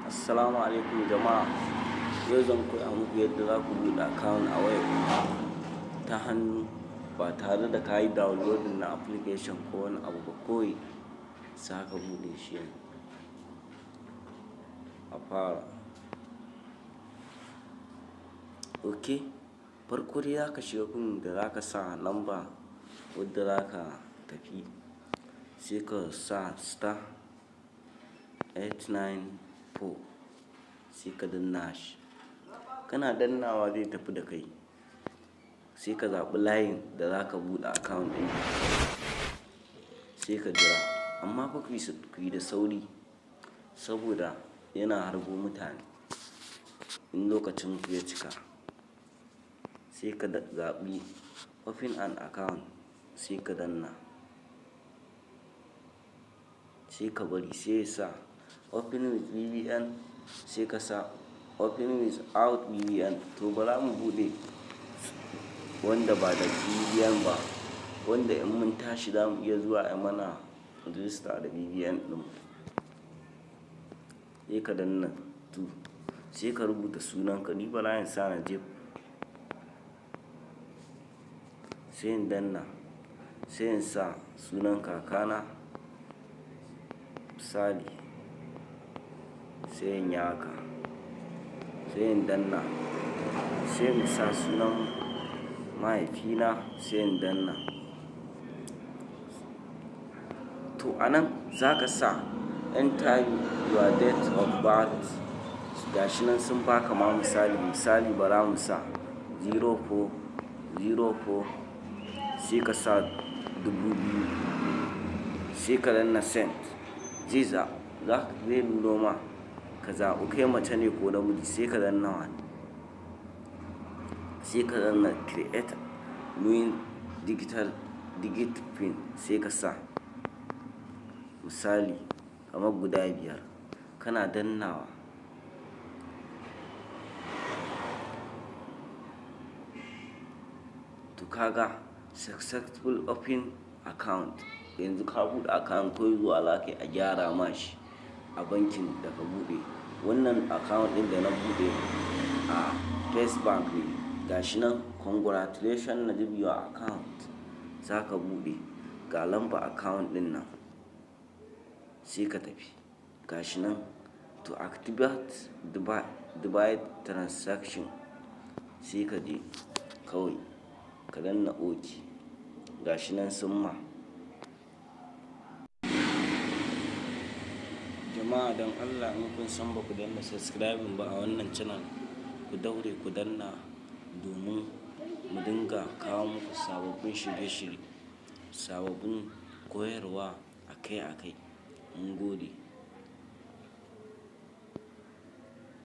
Assalamu alaikum jama'a. Yau zan koya muku yadda za ku buɗe account a wayarku ta hannu ba tare da ka yi downloading na application ko wani abu ba. Kawai za ka buɗe shi yanzu. A fara. Ok, farko dai za ka shiga gun da za ka sa lamba wadda za ka tafi. Sai ka sa *894 sai ka danna shi. Kana dannawa zai tafi da kai. Sai ka zaɓi layin da za ka buɗe account ɗin. Sai ka jira. Amma fa ku yi da sauri saboda yana harbo mutane in lokacin ku ya cika. Sai ka zaɓi open an account sai ka danna. Sai ka bari sai ya sa open with BVN sai ka sa open without BVN. To bara mu buɗe wanda ba da BVN ba, wanda in mun tashi za mu iya zuwa a mana register da BVN ɗin. Sai ka danna sai ka rubuta sunanka. Ni bara in sa Najib. Sai in danna. Sai in sa sunan kakana misali. Sai in yi haka. Sai in danna. Sai in sa sunan mahaifina sai in danna. To anan za ka sa enter your date of birth. Gashi nan sun baka ma misali bara mu sa 0404 sai ka sa 2000 sai ka danna send. Zai nuno ma ka zaɓi kai mace ne ko namiji. Sai ka danna wani. Sai ka danna create new digit pin sai ka sa misali kamar guda 5. Kana dannawa. To kaga successful open account. Yanzu ka buɗe account ko zuwa za ka yi a gyara ma shi a bankin da ka buɗe. Wannan account ɗin da na buɗe a First Bank ne. Gashi nan congratulations Najib your account. Za ka buɗe ga lamba account ɗin nan. Sai ka tafi. Gashi nan to activate divide transaction. Sai ka je kawai ka danna OK. Gashi nan sun ma. Jama'a don Allah in kun san ba ku danna subscribing ba a wannan channel, ku daure ku danna domin mu dinga kawo muku sababbin shirye-shirye, sababbin koyarwa akai-akai. Mungode.